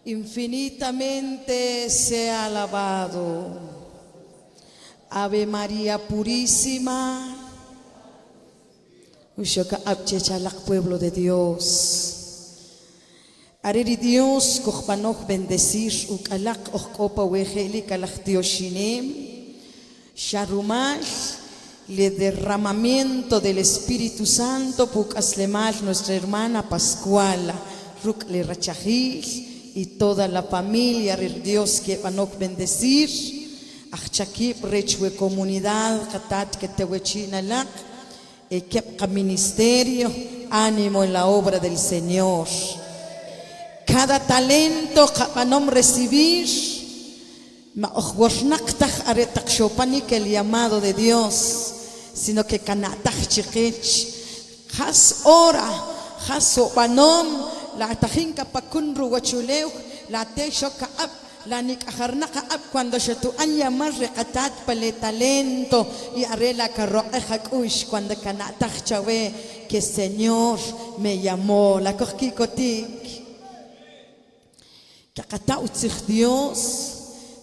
infinitamente sea alabado. Ave María Purísima. Ushoka abchechalak pueblo de Dios. Areri Dios kohpanok bendecir ukalak ohkopa wejeli kalak Dioshinem. Sharumash le derramamiento del Espíritu Santo pukaslemal nuestra hermana Pascuala rukle rachajil y toda la familia de Dios que vanok bendecir. Achakip rechwe comunidad katat que te wechinalak equipa ministerio ánimo en la obra del Señor. Cada talento kapanom recibir ma ochwashnaktach aretak shopanik el llamado de Dios, sino que kanatach chiquech has ora has sopanom la tajinka pakunru wachuleu la te shoka ab la nikajarnaka ab cuando shetu anya más recatat pale talento y arela carroeja kush cuando kanatach chawe que Señor me llamó la kohkikotik kakata utzich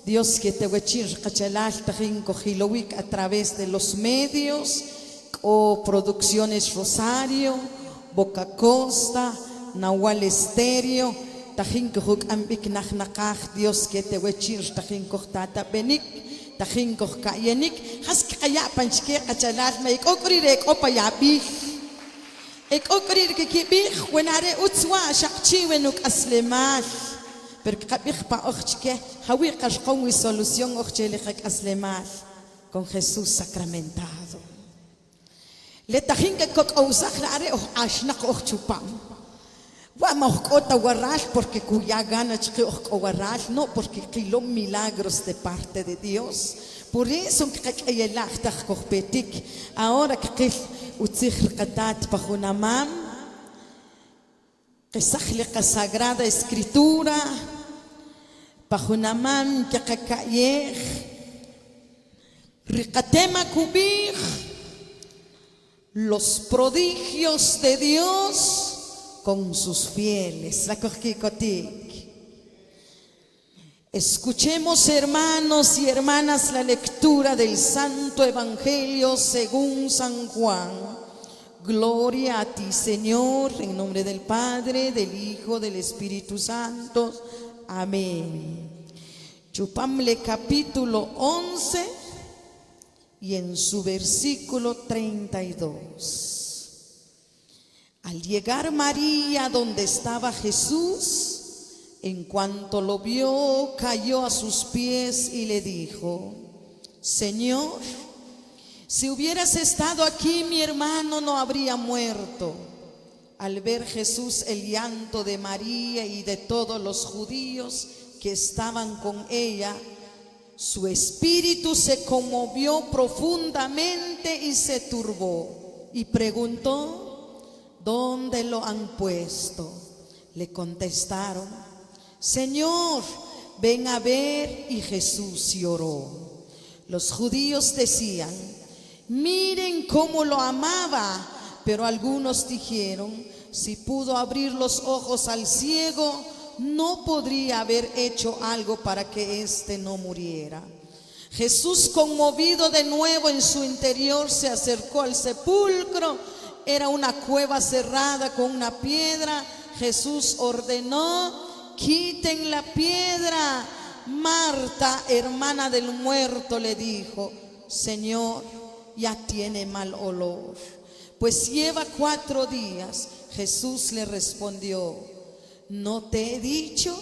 Dios que te wechir kachalal tajin kohilowik a través de los medios o Producciones Rosario, Boca Costa, Nahual Estéreo, tajin kohuk ambik nachnakach Dios que te wechir tajin kohtata benik, tajin kohkayenik, has kaya panchke kachalal me ikokurirek opayabi. Ik okurir que kibich wenare utzwa shakchiwenuk aslemal. Porque kabich pa ochke hawi kashkon wi solución ochele hak aslemal con Jesús sacramentado. Le tajin que kok ausach rare och ashnak och chupam. Wa mahkota warash porque cuya gana chke och warash no porque kilo milagros de parte de Dios. Por eso que kayelach tach koch petik ahora que utzich qatat pajunamam que Sagrada Escritura pajunamam que kakayech ricatema kubich los prodigios de Dios con sus fieles. La kohkikotik. Escuchemos, hermanos y hermanas, la lectura del Santo Evangelio según San Juan. Gloria a ti, Señor, en nombre del Padre, del Hijo, del Espíritu Santo. Amén. Chupamle capítulo 11 y en su versículo 32. Al llegar María donde estaba Jesús, en cuanto lo vio, cayó a sus pies y le dijo: Señor, si hubieras estado aquí, mi hermano no habría muerto. Al ver Jesús el llanto de María y de todos los judíos que estaban con ella, su espíritu se conmovió profundamente y se turbó. Y preguntó: ¿dónde lo han puesto? Le contestaron: Señor, ven a ver. Y Jesús lloró. Los judíos decían: miren cómo lo amaba. Pero algunos dijeron: si pudo abrir los ojos al ciego, no podría haber hecho algo para que éste no muriera. Jesús, conmovido de nuevo en su interior, se acercó al sepulcro. Era una cueva cerrada con una piedra. Jesús ordenó: quiten la piedra. Marta, hermana del muerto, le dijo: Señor, ya tiene mal olor, pues lleva 4 días. Jesús le respondió: ¿no te he dicho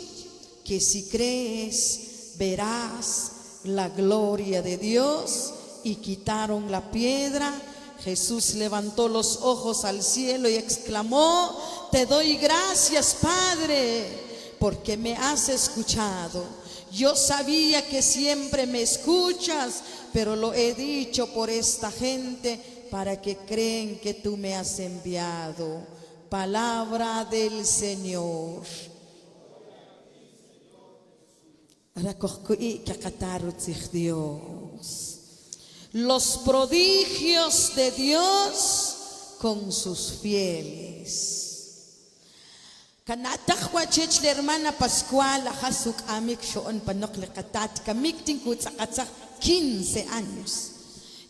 que si crees verás la gloria de Dios? Y quitaron la piedra. Jesús levantó los ojos al cielo y exclamó: te doy gracias, Padre, porque me has escuchado. Yo sabía que siempre me escuchas, pero lo he dicho por esta gente para que creen que tú me has enviado. Palabra del Señor. Dios. Los prodigios de Dios con sus fieles. Kanatahwa chech la hermana Pascuala Hasuk amik shoon panok le katat kamik tinkutsa 15 años.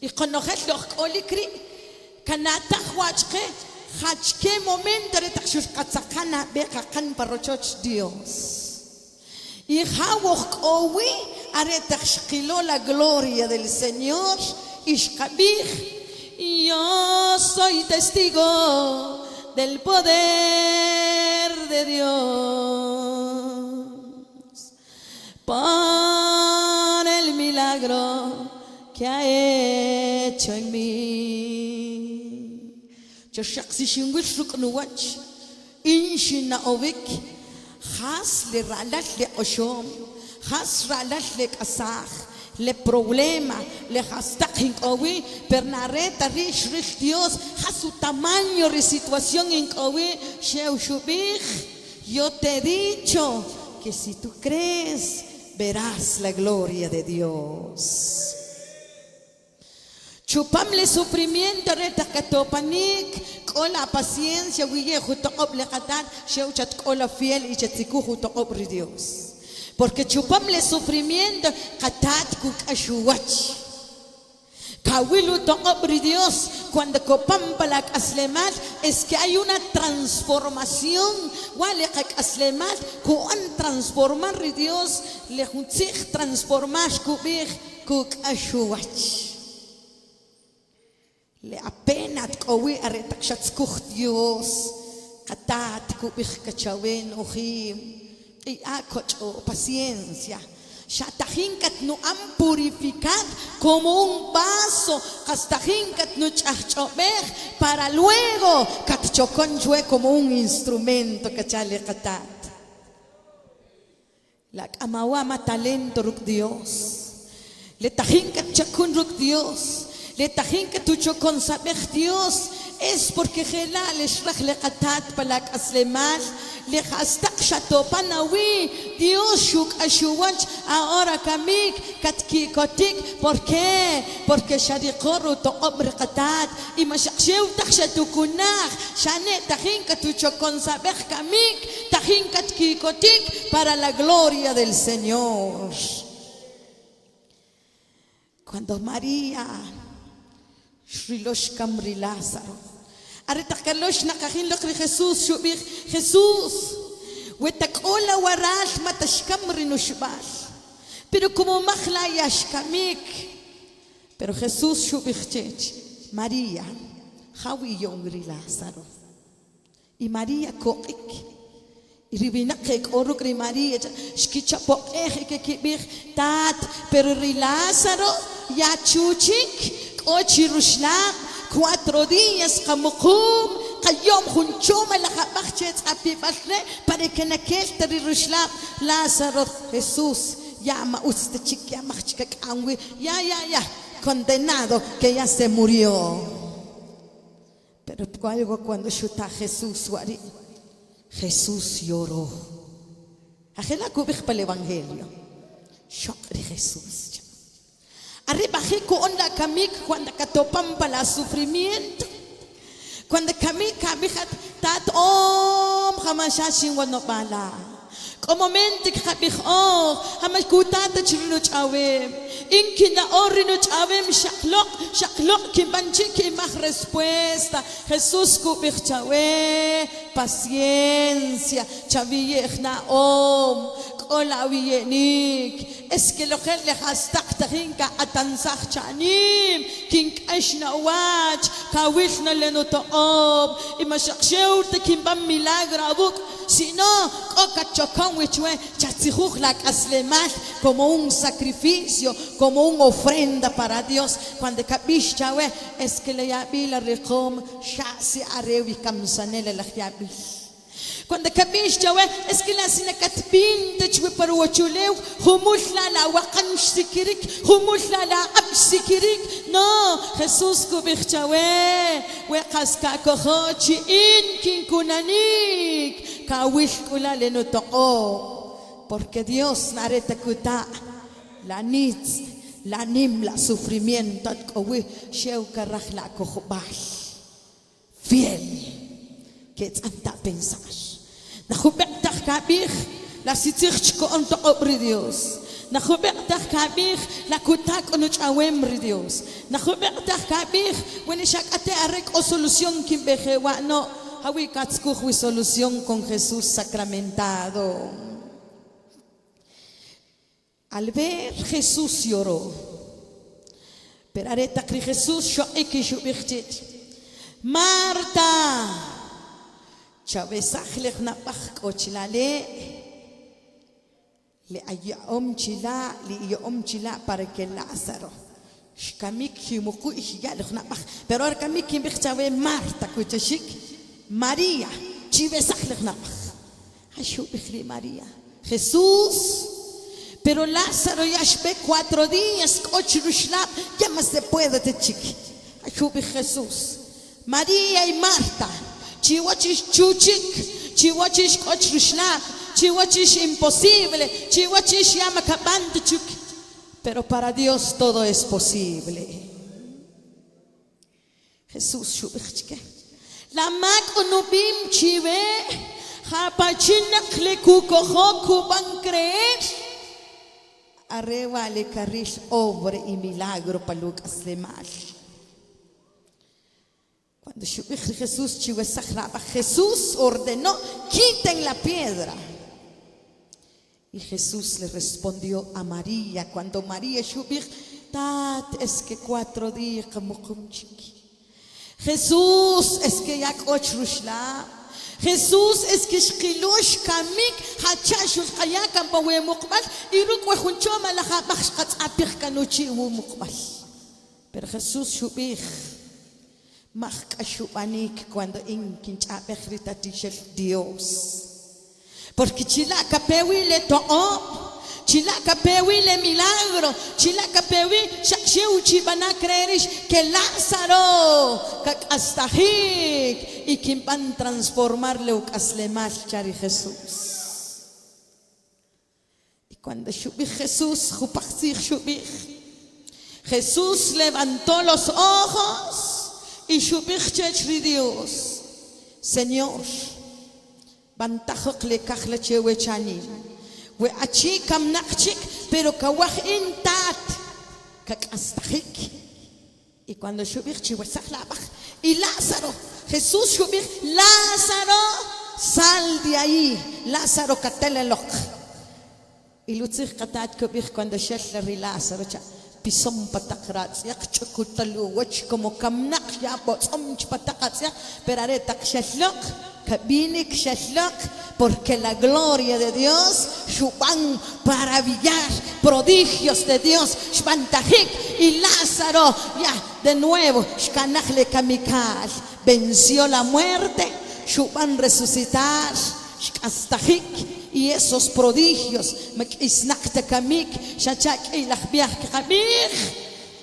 Y conoces los olikri kanatahwa chke hachke momento de takshus katsakana beka kan parochoch Dios. Y hawok owi aretashkilo la gloria del Señor ishkabih. Y yo soy testigo del poder de Dios por el milagro que ha hecho en mí. Yo shaksi shingwish ruknuwach inshina ovik has le ralat le oshom has ralat le kasach le problema le hastak owi pernareta rish Dios has su tamaño de situación en owi sheu shubich. Yo te he dicho que si tú crees verás la gloria de Dios. Chupamle sufrimiento reta katopanik con la paciencia wiye jutob le katan sheu chat con la fiel y chatziku jutob Dios. Porque chupamle sufrimiento katat kuk ashuwach. Kawilu toqobri Dios cuando copampalak aslemat es que hay una transformación. Walekak aslemat kuan transformar Dios le juntzig transformar kubich kuk ashuwach. Le apenat kawi aretakshats Dios katat kubich kachawen ojim. Y acocho paciencia. Shatajinkat no han purificado como un vaso. Hastajinkat no chachobej para luego katchoconchue como un instrumento kachale katat. La amawama talento ruk Dios. Le tajinkat chakun ruk Dios. Le tajinkat tuchokon sabej Dios. Es porque gelal eshrach le katat palak aslemal. Le hastak shatopanawi Dios shuk ashuwach ahora kamik katkikotik. ¿Por qué? Porque shadikoru to obrikatat y mashaksheu takshatukunach shane tajin katuchokon sabej kamik tajin katkikotik para la gloria del Señor. Cuando María Shrilosh Kamri Lázaro Aretakalos nakahin lokri Jesús shubich Jesús wetakola warash matashkamri nushbal pero como mahla yashkamik pero Jesús shubich chech María hawi yongri Lázaro y María koik y ribinakek orukri María shkichapo que kibich tat pero Lázaro ya chuchik ochi rushlam 4 días kamukum kayom hunchoma la habachet apipasle para que nakel tari rushlam Lázaro Jesús llama usted chiquia machika kangwi ya condenado que ya se murió. Pero algo cuando chuta Jesús wari Jesús lloró. Ajela kubich para el evangelio. Shokri Jesús. Arriba con la kamik cuando catopam para sufrimiento. Cuando kamik tat hamashashin wano bala. Como mente kabich hamas kutata chiruch awem. Inkina orinuch awem shaklok kimbanchi kimach respuesta. Jesús kubich chawe paciencia chaviyechna Hola wiyenik es que lo que le hastak tahinka atansach chanim kink ashna wach kawishna lenotob y mashaksheur te kimbam milagro abuk sino kokachokon wichwe chatzijuj la aslemat como un sacrificio como una ofrenda para Dios cuando kabish chawe es que le yabila rikom shasi arewi kamsanele la yabi. Cuando kabish jawe es que la sina katpin tachwe parwachuleu humulala la wakan sikirik humulala la ab sikirik no Jesús kubich jawe we kaska kohochi in kinkunanik kawish kula lenotoo porque Dios nareta kuta la nitz la nim la sufrimiento kowi sheu karach la kohbal fiel que tanta pensar Najubektaj kabij la sitzich on to obri Dios. Najubektaj kabij la kutak on chawemri Dios. Najubektaj kabij when shakate arek o solución kimbejewa no hawi katskuj solución con Jesús sacramentado. Al ver Jesús lloró. Pero areta que Jesús yo Marta, chavesajlech napach ochlale, le ayom chila, le yom chila para que Lázaro. Shkamik himuku ihyalech napach. Pero ahora kamik himbich chave Marta kuchashik, María, chivesajlech napach. Hashu bichli María. Jesús. Pero Lázaro ya ve 4 días, ya más se puede te chiqui. Ayubi Jesús. María y Marta. Chihuachis chuchik, chihuachis cochrushla, chihuachis imposible, chihuachis llama cabante chuk. Pero para Dios todo es posible. Jesús shubichke. La mak onubim chive, hapachinak le kukohoku van creer. Arriba le carrish obra y milagro para Lucas de mal. Cuando Jesús ordenó, quiten la piedra. Y Jesús le respondió a María, cuando María shubich, tat es que 4 días como chiqui. Jesús es que ya cochrushla. Jesús es que shkilush kamik hachashul kayakam bawe mukbal iruk wa khunchoma la khabakhat apikh kanuchi wu mukbal. Pero Jesús shubich mahkashubanik cuando inkinchapekhrita tishel Dios. Porque chilaka pewi le to'o, chilaka pewi le milagro, chilaka pewi shaksheuchi van a creerish que Lázaro kak astajik y quien van a transformarle ukaslemal chari Jesús. Y cuando shubich Jesús jupachsich shubich, Jesús levantó los ojos y shubich chechri Dios, Señor, bantajok le kachla chewe chanim, we achi kam nakchik, pero kawach intat kak astajik. Y cuando shubich chewe sachlabach y Lázaro, Jesús shubich, Lázaro, sal de ahí, Lázaro katelelok. Y lutzich katat kubich cuando sheshleri Lázaro cha pisom patakrat yak chukutalu wach como kamnak ya bosom patakrat ya peraretak sheshlok kabinik sheshlok porque la gloria de Dios shuban maravillar prodigios de Dios shbantajik y Lázaro ya de nuevo shkanachle kamikal venció la muerte shuban resucitar shkastajik. Y esos prodigios,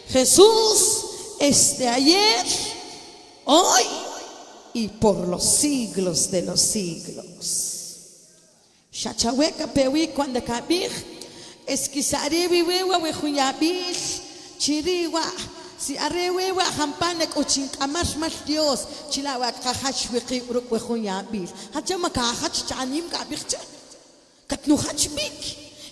Jesús es de ayer, hoy y por los siglos de los siglos. Shachahueca pewi cuando kabir, esquisarebi wewa wejuyabil, chiriwa. Si arrewewa hampanek uchin kamash mas Dios, chilawa kahach wiki uruk wejuyabil. Hachama kahach chanim kabircha. Katnuhach big.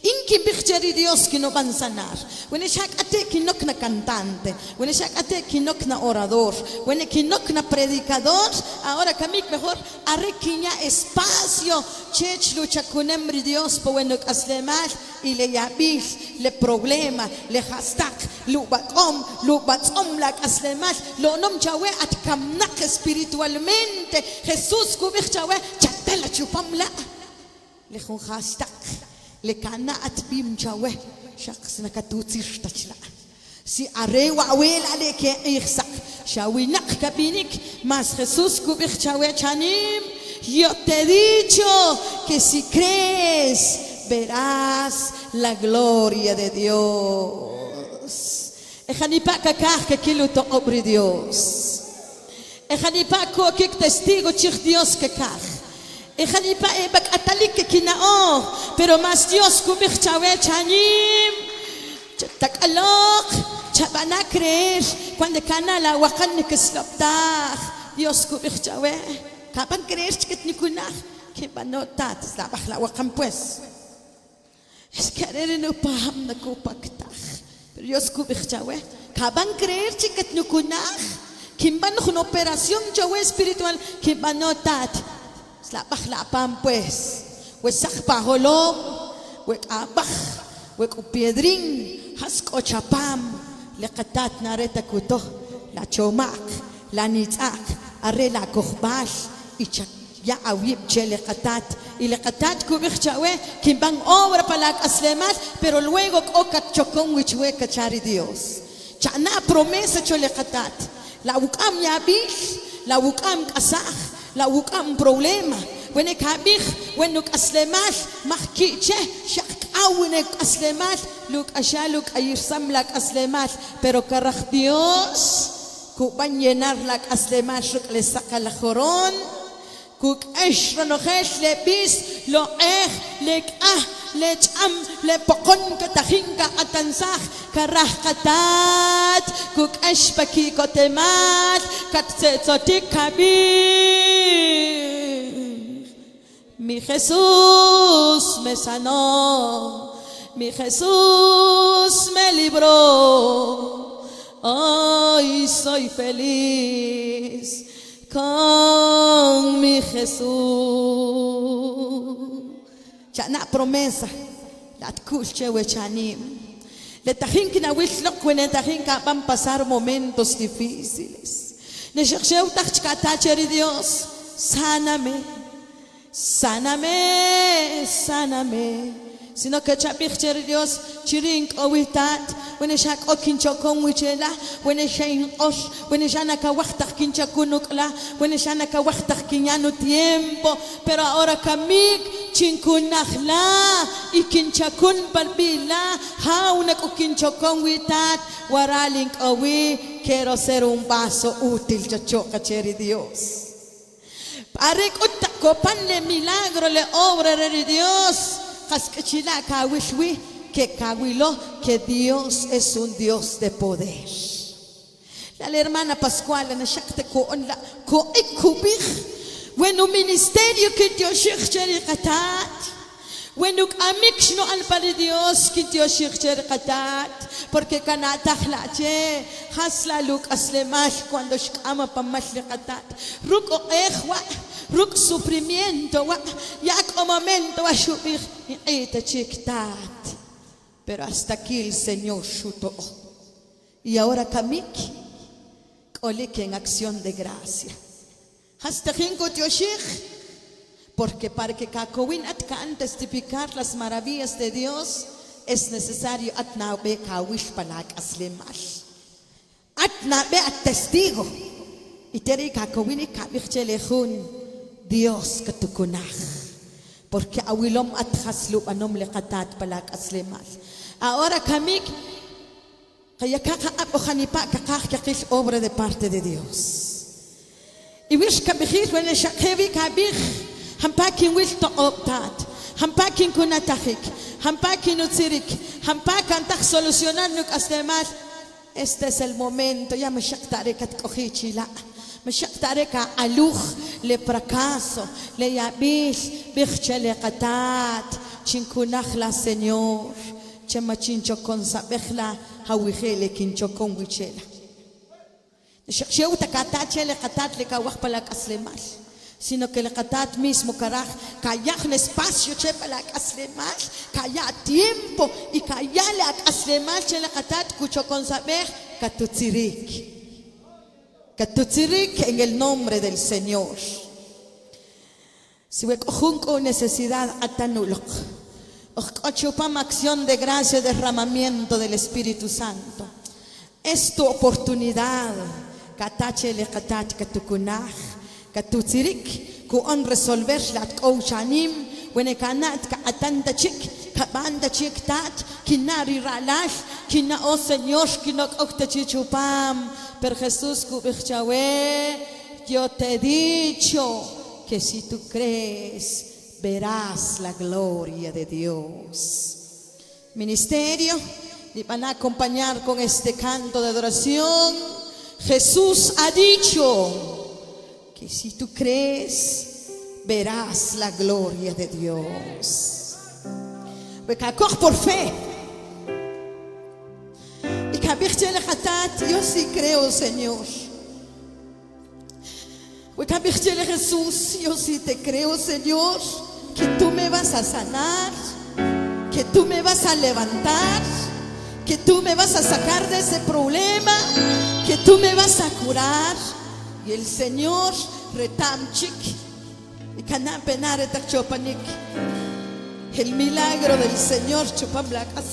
Inki bicheri Dios que no van a sanar. When shak ate kinok na cantante, when shak ate kinok na orador, when kinok na predicador, ahora kamik mejor arrequiña espacio, chech lucha kunemri Dios po bueno aslemal y le yabil, le problema, le hashtag, lubatom la aslemal, lo nom chawe at kamnak espiritualmente, Jesús kubich chawe chatela chupamla, le jun hashtag. Le cana at bim chawe shaks na katutsish tachla si arewa awela le ke ihsak shawinak kabinik mas Jesús kubich chawe chanim yo te he dicho que si crees verás la gloria de Dios. Ejanipa kakah que kiluto obri Dios. Ejanipa ko kik testigo chich Dios kakah. Ejanipa ebak atalik kinao, pero mas Dios kubich chawe chanim, takalok, chabana creer, cuando cana la wakan ni kisloptah, Dios kubich chawe, kapan creer chikit nikunah, que banotat, la bajla wakam pues. Es que haré no paham na kupaktaj. Pero yo escubich chawe. Kaban creer chikat nukunaj. Kimban una operación chawe espiritual. Kimbanotat. La bajla pam pues. Wesach paholom. Wek abaj. Wek upiedrin. Hasko chapam. Lekatat nareta kuto. La chomak. La nitzak. Arre la kohbal. Y chak. Ya awib chele katat y le katat kubich chawe kimban obra para aslemat pero luego okat chokon wichwe kachari Dios chana promesa chole katat la ukam yabish la ukam kasah la ukam problema when kabich when nuk aslemat mahkiche shak awnek aslemat luk ashaluk ayirsam lak aslemat pero karach Dios kuban llenar lak aslemat shuk le saca la joron Kuk esh ranochesh le bis lo lek lecham le pokon katahin ka atansah karah katat kuk esh paki kotemat katsetzotik kabir mi Jesús me sanó mi Jesús me libró hoy soy feliz con mi Jesús. Chana promesa. La tkuche wechanim. Le tajin que na wishlok when tajin ka van pasar momentos difíciles. Ne chercheu tachkatacheri Dios. Sáname. Sáname. Sáname. Sino que chapicheri Dios chirink owitat. When shak okinchokon wichela, when shain osh, when shanaka wachtak kinchakunukla, when shanaka wachtak kinyano tiempo, pero ahora kamik chinkunachla y kinchakun palbila, haunak okinchokon witat, waralink owi, quiero ser un vaso útil, chachoka cheri Dios. Parek utakopan le milagro le obra de Dios, haskachila kawishwi. Que Cahuilo, que Dios es un Dios de poder. La hermana Pascual en shakte ko on la ko ikubich. When un ministerio que Dios shikher qatat. When un amix no al para Dios que Dios shikher qatat. Porque kanatah la che hasla luk aslemash cuando shkama pamash qatat. Ruk o ehwa ruk sufrimiento wa yak o momento wa shubich ita chiktat. Pero hasta aquí el Señor chutó. Y ahora kamiki, que en acción de gracia. Hasta jingo tioshich, porque para que kakowin atkan testificar las maravillas de Dios, es necesario atnabe kawish palak aslemal. Atnabe at testigo. Y teri kakowin y kabich chelejun, Dios katukunach. Porque awilom atkhaslu anom lekatat palak aslemal. Ahora kamik kaya kakahanipa kakakakis obra de parte de Dios. Y wish kabihis when shakhevi kabih hampakin wish to optat hampakin kunatahik hampakin utzirik hampakan tak solucionar nuk aslemal. Este es el momento ya me shaktarekat kohichila. مشكتارك علوخ لفراcaso le yabish bichele qatat chinkunachla Señor chema chincho con sabechla hawihele kincho con wichela sheu takatat chele qatat le kawach palak aslemal sino que le qatat mismo karaj kayaj el espacio che palak aslemal kaya tiempo y kayale aslemal chele qatat kucho con sabech katutzirik Katutzirik en el nombre del Señor. Si we con necesidad atanulok. Ochupam acción de gracia, derramamiento del Espíritu Santo. Es tu oportunidad. Katache le katat katukunach. Katutzirik ku on resolver la kouchanim. When kanat ka atanda chik. Kabanda chik tat. Kinari ralash. Kina o Señor kinok oktachichupam. Pero Jesús kubichahue, yo te he dicho que si tú crees, verás la gloria de Dios. Ministerio, y van a acompañar con este canto de adoración. Jesús ha dicho que si tú crees, verás la gloria de Dios. Encore por fe. Y yo sí creo, Señor. Jesús, yo sí te creo, Señor, que tú me vas a sanar, que tú me vas a levantar, que tú me vas a sacar de ese problema, que tú me vas a curar. Y el Señor retamchik y canapenare tachopanik. El milagro del Señor chupamblacas.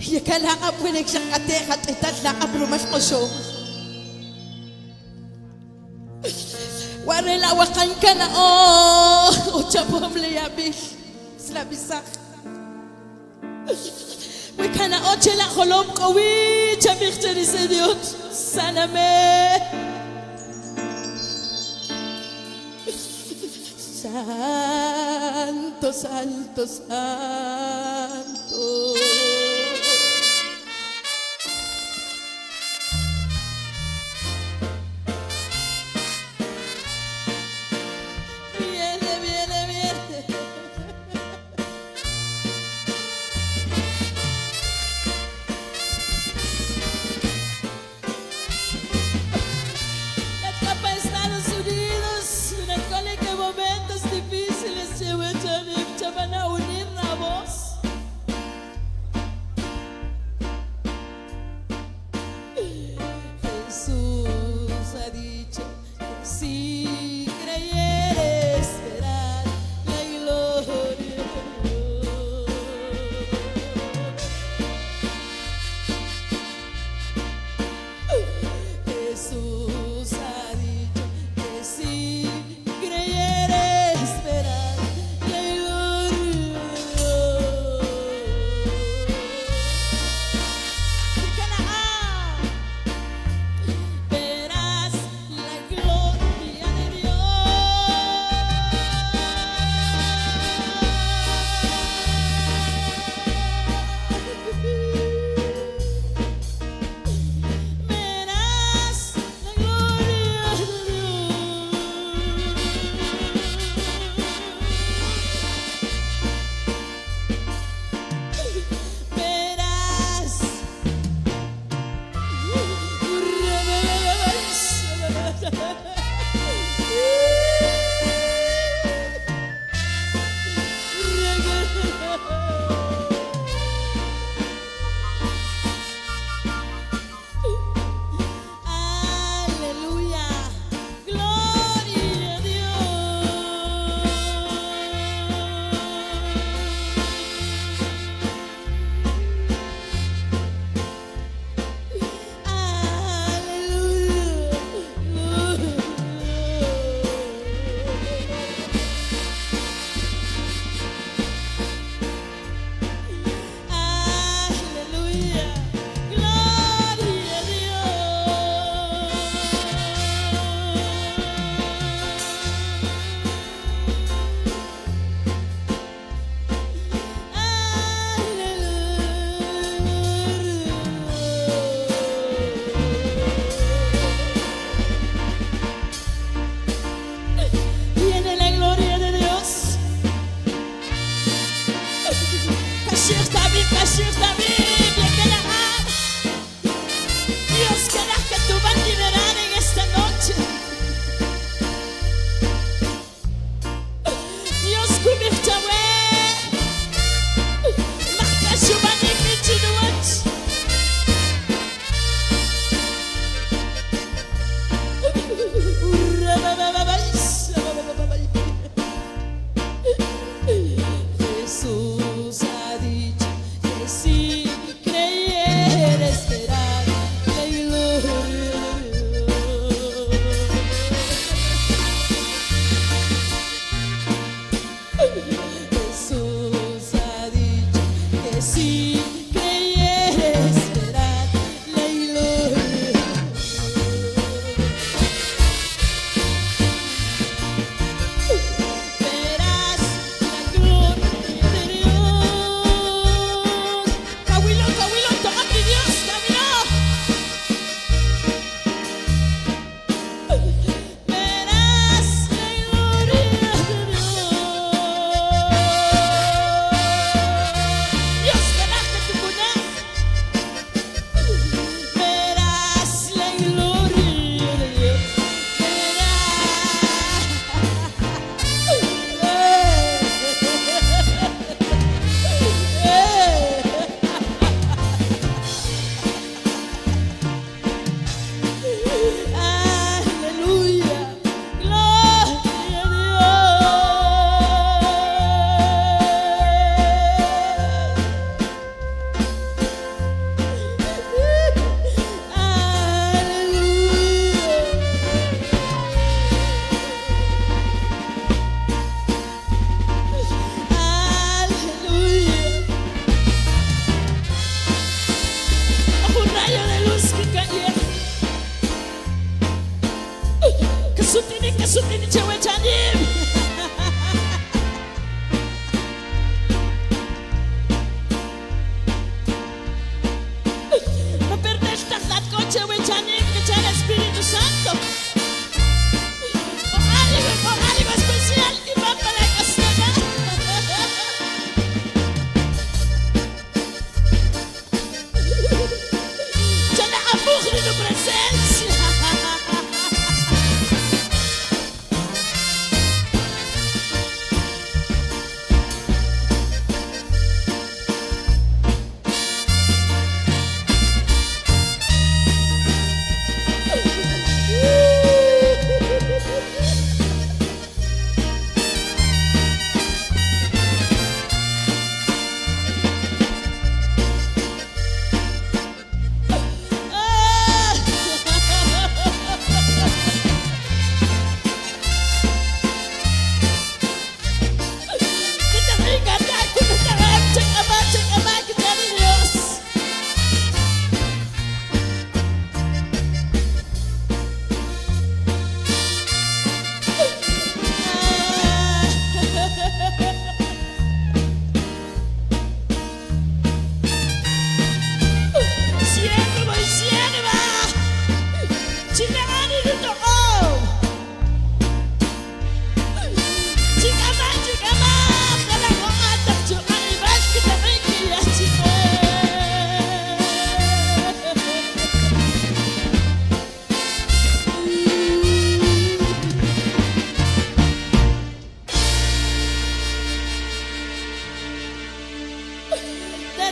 Y que la abuela que ateja está la abruma esposo. Guarda la huacancana oh chapomble ya bis la bisa. Wikana oche la holom kowi chapirte ni Señor sáname. Santo, santo, santo.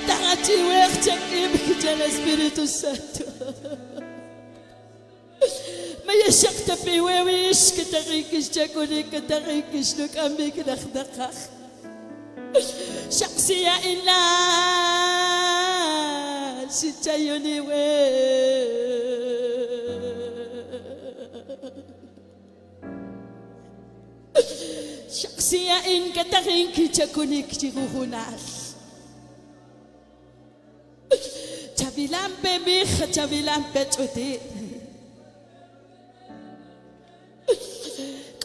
Katangati werchak ibik del Espíritu Santo. Mayashak tapi wewish katarikish chakuni katarikish nuk amik nakdakak. Shaksiya illa si chayuni we. Shaksiya in katarikish chakuni kichuhunas. Chavilampe mija, chavilampe chuti.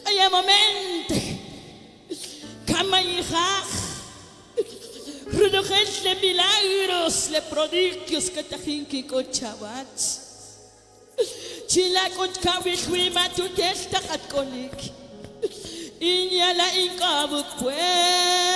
Kaya momente, kama hija, redujes de milagros, le prodigios que tajinki cochabats. Chila cochkawishwi matutesta katkonik. Inya la inkabuk pues.